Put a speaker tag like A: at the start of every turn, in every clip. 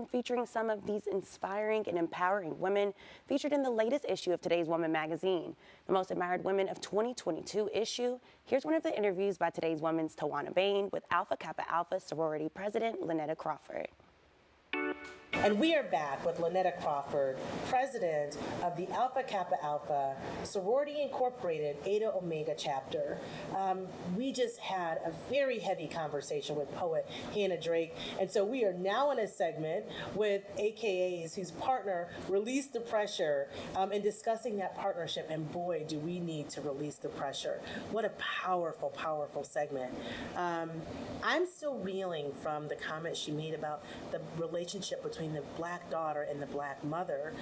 A: featuring some of these inspiring and empowering women featured in the latest issue of Today's Woman magazine, the Most Admired Women of 2022 issue. Here's one of the interviews by Today's Woman's Tawana Bain with Alpha Kappa Alpha Sorority President Lynetta Crawford.
B: And we are back with Lynetta Crawford, president of the Alpha Kappa Alpha Sorority Incorporated Eta Omega chapter. We just had a very heavy conversation with poet Hannah Drake, and so we are now in a segment with AKAs whose partner released the pressure and discussing that partnership, and boy, do we need to release the pressure. What a powerful, powerful segment. I'm still reeling from the comment she made about the relationship between the Black daughter and the Black mother.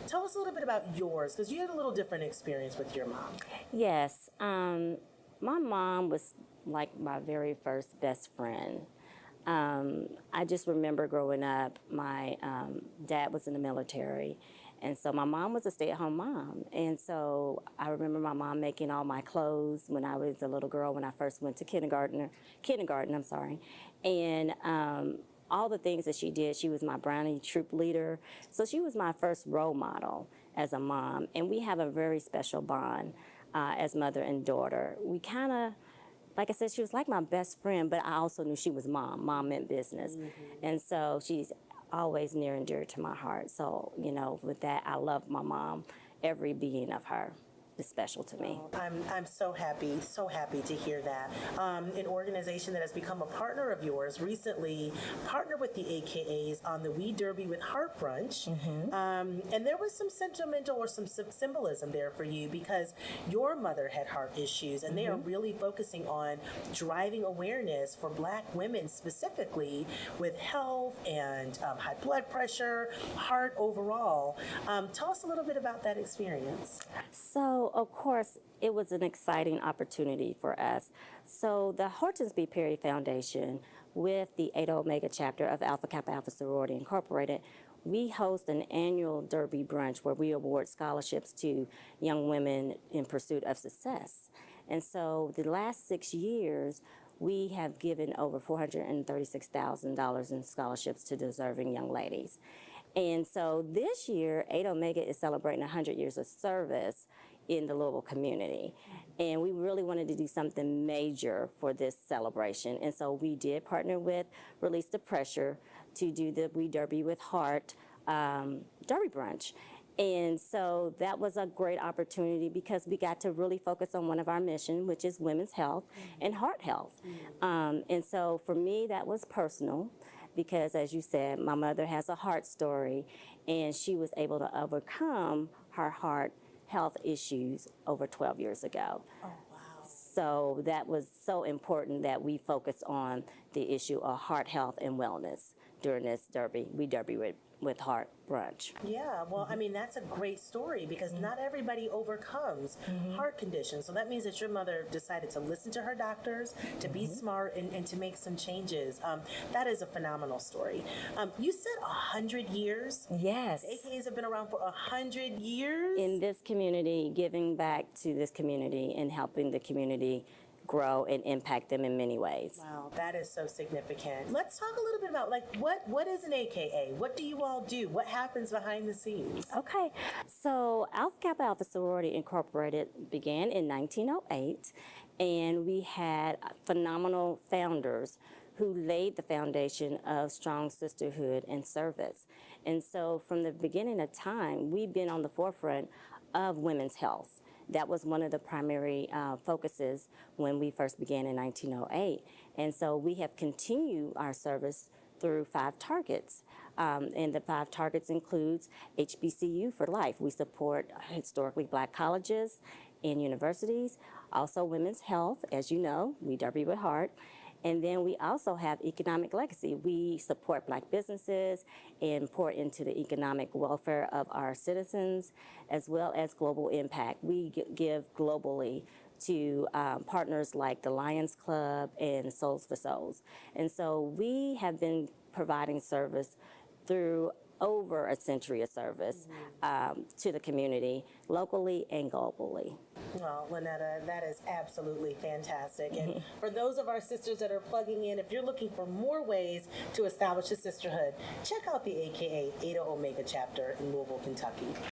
B: Tell us a little bit about yours, because you had a little different experience with your mom.
C: Yes, my mom was like my very first best friend. I just remember growing up, my dad was in the military, and so my mom was a stay-at-home mom. And so I remember my mom making all my clothes when I was a little girl, when I first went to kindergarten, and all the things that she did. She was my Brownie troop leader. So she was my first role model as a mom. And we have a very special bond as mother and daughter. We kind of, like I said, she was like my best friend, but I also knew she was mom. Mom meant business. And so she's always near and dear to my heart. So, you know, with that, I love my mom. Every being of her is special to me.
B: I'm so happy to hear that. An organization that has become a partner of yours recently partnered with the AKAs on the We Derby with Heart brunch. And there was some sentimental or some symbolism there for you, because your mother had heart issues, and they are really focusing on driving awareness for Black women specifically with health and high blood pressure, heart overall. Tell us a little bit about that experience.
C: So, of course, it was an exciting opportunity for us. So the Hortonsby Perry Foundation, with the Eta Omega chapter of Alpha Kappa Alpha Sorority Incorporated, we host an annual Derby brunch where we award scholarships to young women in pursuit of success. And so the last 6 years, we have given over $436,000 in scholarships to deserving young ladies. And so this year, Eta Omega is celebrating 100 years of service in the Louisville community. And we really wanted to do something major for this celebration. And so we did partner with Release the Pressure to do the We Derby with Heart Derby brunch. And so that was a great opportunity, because we got to really focus on one of our missions, which is women's health and heart health. And so for me, that was personal, because as you said, my mother has a heart story, and she was able to overcome her heart health issues over 12 years ago.
B: Oh, wow.
C: So that was so important that we focus on the issue of heart health and wellness during this derby. We derby with Heart brunch.
B: Yeah, well, I mean, that's a great story, because not everybody overcomes heart conditions. So that means that your mother decided to listen to her doctors, to be smart, and to make some changes. That is a phenomenal story. You said 100 years?
C: Yes.
B: The AKAs have been around for 100 years?
C: In this community, giving back to this community and helping the community grow and impact them in many ways.
B: Wow, that is so significant. Let's talk a little bit about, like, what is an AKA? What do you all do? What happens behind the scenes?
C: Okay, so Alpha Kappa Alpha Sorority Incorporated began in 1908, and we had phenomenal founders who laid the foundation of strong sisterhood and service. And so from the beginning of time, we've been on the forefront of women's health. That was one of the primary focuses when we first began in 1908. And so we have continued our service through 5 targets. And the 5 targets includes HBCU for life. We support historically Black colleges and universities. Also women's health, as you know, we derby with Heart. And then we also have economic legacy. We support Black businesses and pour into the economic welfare of our citizens, as well as global impact. We give globally to partners like the Lions Club and Souls for Souls. And so we have been providing service through over a century of service to the community, locally and globally.
B: Well, Lynetta, that is absolutely fantastic. And for those of our sisters that are plugging in, if you're looking for more ways to establish a sisterhood, check out the AKA Eta Omega chapter in Louisville, Kentucky.